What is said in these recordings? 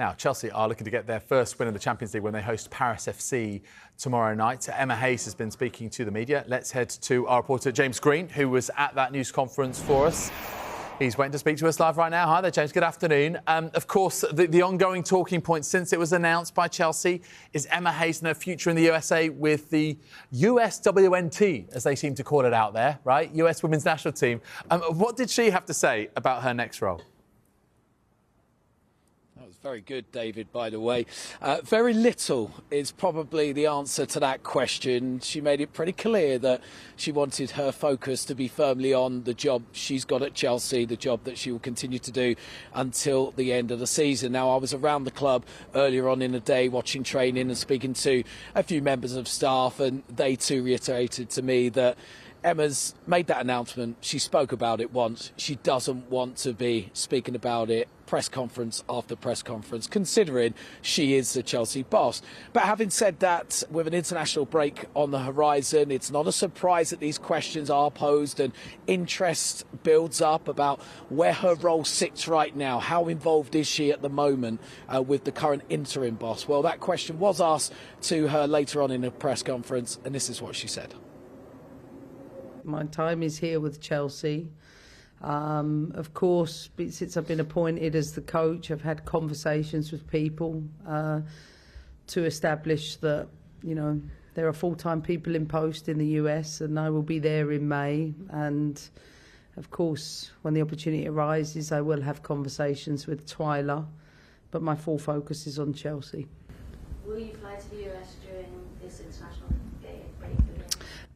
Now, Chelsea are looking to get their first win in the Champions League when they host Paris FC tomorrow night. Emma Hayes has been speaking to the media. Let's head to our reporter, James Green, who was at that news conference for us. He's waiting to speak to us live right now. Hi there, James. Good afternoon. Of course, the ongoing talking point since it was announced by Chelsea is Emma Hayes and her future in the USA with the USWNT, as they seem to call it out there, right? US Women's National Team. What did she have to say about her next role? That was very good, David, by the way. Very little is probably the answer to that question. She made it pretty clear that she wanted her focus to be firmly on the job she's got at Chelsea, the job that she will continue to do until the end of the season. Now, I was around the club earlier on in the day watching training and speaking to a few members of staff, and they too reiterated to me that Emma's made that announcement. She spoke about it once. She doesn't want to be speaking about it press conference after press conference, considering she is the Chelsea boss. But having said that, with an international break on the horizon, it's not a surprise that these questions are posed and interest builds up about where her role sits right now. How involved is she at the moment with the current interim boss? Well, that question was asked to her later on in a press conference, and this is what she said. My time is here with Chelsea. Of course, since I've been appointed as the coach, I've had conversations with people to establish that, you know, there are full-time people in post in the US, and I will be there in May. And of course, when the opportunity arises, I will have conversations with Twyla, but my full focus is on Chelsea. Will you fly to the US during this international break?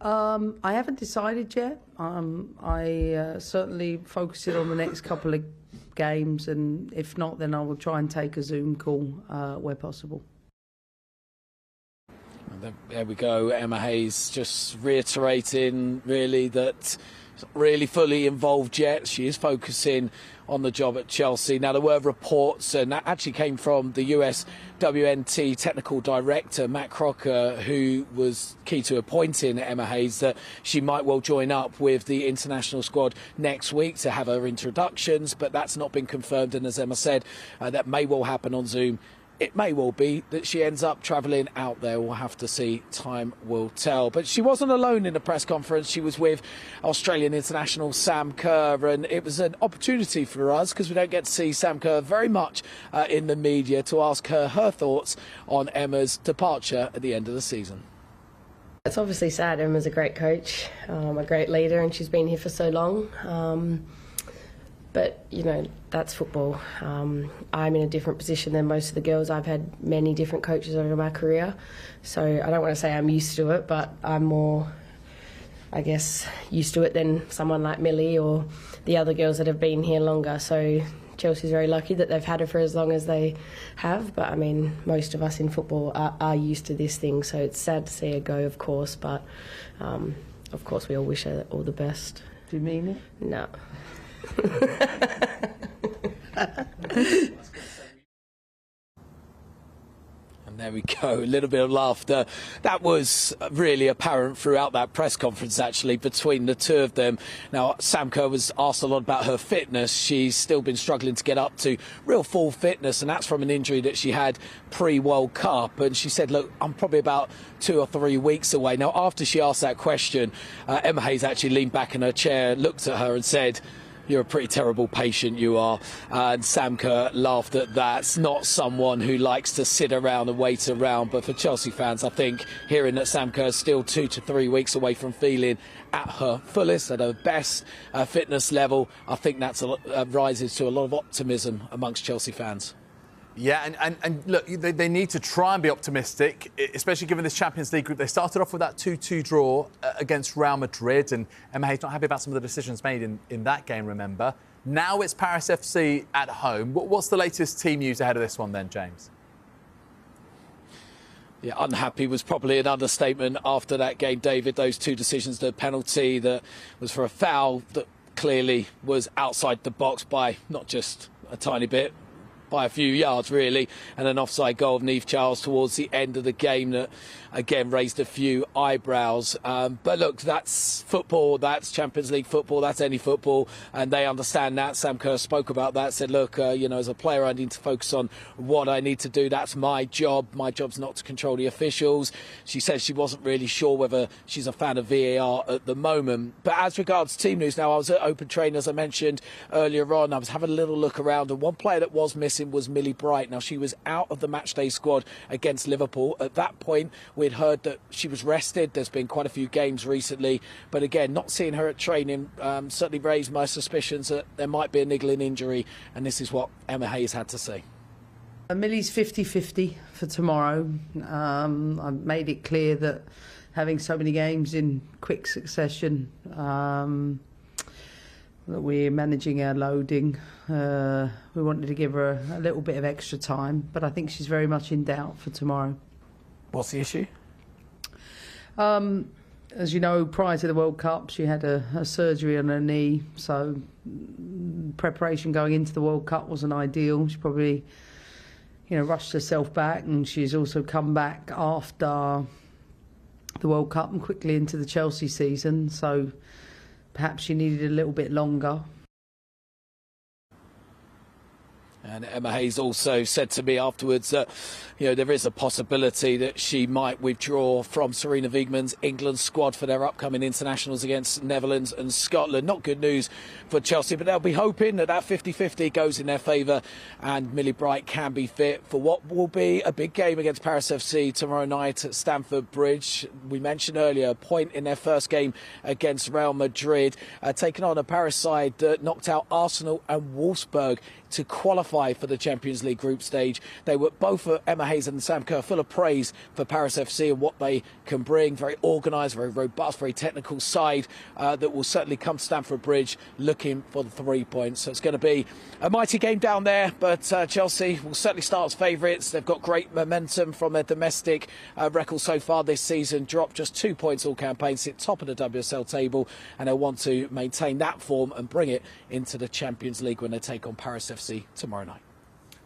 I haven't decided yet. I certainly focus it on the next couple of games, and if not, then I will try and take a Zoom call where possible. There we go. Emma Hayes just reiterating really that she's not really fully involved yet. She is focusing on the job at Chelsea. Now, there were reports, and that actually came from the USWNT technical director, Matt Crocker, who was key to appointing Emma Hayes, that she might well join up with the international squad next week to have her introductions, but that's not been confirmed. And as Emma said, that may well happen on Zoom. It may well be that she ends up travelling out there. We'll have to see. Time will tell. But she wasn't alone in the press conference. She was with Australian international Sam Kerr, and it was an opportunity for us, because we don't get to see Sam Kerr very much in the media, to ask her thoughts on Emma's departure at the end of the season. It's obviously sad. Emma's a great coach, a great leader, and she's been here for so long. But, you know, that's football. I'm in a different position than most of the girls. I've had many different coaches over my career. So I don't want to say I'm used to it, but I'm more, I guess, used to it than someone like Millie or the other girls that have been here longer. So Chelsea's very lucky that they've had her for as long as they have. But, I mean, most of us in football are used to this thing. So it's sad to see her go, of course. But, of course, we all wish her all the best. Do you mean it? No. And there we go, a little bit of laughter. That was really apparent throughout that press conference, actually, between the two of them. Now, Sam Kerr was asked a lot about her fitness. She's still been struggling to get up to real full fitness, and that's from an injury that she had pre-World Cup. And she said, look, I'm probably about 2 or 3 weeks away. Now, after she asked that question, Emma Hayes actually leaned back in her chair, looked at her and said, "You're a pretty terrible patient, you are." And Sam Kerr laughed at that. It's not someone who likes to sit around and wait around. But for Chelsea fans, I think hearing that Sam Kerr is still 2 to 3 weeks away from feeling at her fullest, at her best fitness level, I think that's rises to a lot of optimism amongst Chelsea fans. Yeah, and look, they need to try and be optimistic, especially given this Champions League group. They started off with that 2-2 draw against Real Madrid, and Emma Hayes not happy about some of the decisions made in that game, remember. Now it's Paris FC at home. What's the latest team news ahead of this one then, James? Yeah, unhappy was probably an understatement after that game, David. Those two decisions, the penalty that was for a foul that clearly was outside the box by not just a tiny bit, by a few yards, really, and an offside goal of Niamh Charles towards the end of the game that, again, raised a few eyebrows. But look, that's football, that's Champions League football, that's any football, and they understand that. Sam Kerr spoke about that, said, look, as a player, I need to focus on what I need to do. That's my job. My job's not to control the officials. She said she wasn't really sure whether she's a fan of VAR at the moment. But as regards team news, now I was at Open Train, as I mentioned earlier on. I was having a little look around, and one player that was missing was Millie Bright. Now, she was out of the matchday squad against Liverpool. At that point, we'd heard that she was rested. There's been quite a few games recently, but again, not seeing her at training certainly raised my suspicions that there might be a niggling injury, and this is what Emma Hayes had to say. Millie's 50-50 for tomorrow. I've made it clear that having so many games in quick succession, that we're managing our loading. We wanted to give her a little bit of extra time, but I think she's very much in doubt for tomorrow. What's the issue? As you know, prior to the World Cup, she had a surgery on her knee, so preparation going into the World Cup wasn't ideal. She probably, rushed herself back, and she's also come back after the World Cup and quickly into the Chelsea season, so perhaps she needed a little bit longer. And Emma Hayes also said to me afterwards that, there is a possibility that she might withdraw from Sarina Wiegman's England squad for their upcoming internationals against Netherlands and Scotland. Not good news for Chelsea, but they'll be hoping that 50-50 goes in their favour and Millie Bright can be fit for what will be a big game against Paris FC tomorrow night at Stamford Bridge. We mentioned earlier a point in their first game against Real Madrid, taking on a Paris side that knocked out Arsenal and Wolfsburg to qualify for the Champions League group stage. They were both, Emma Hayes and Sam Kerr, full of praise for Paris FC and what they can bring. Very organised, very robust, very technical side that will certainly come to Stamford Bridge looking for the 3 points. So it's going to be a mighty game down there, but Chelsea will certainly start as favourites. They've got great momentum from their domestic record so far this season, dropped just 2 points all campaign, sit top of the WSL table, and they want to maintain that form and bring it into the Champions League when they take on Paris FC tomorrow night.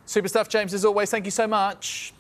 Super stuff, James, as always. Thank you so much.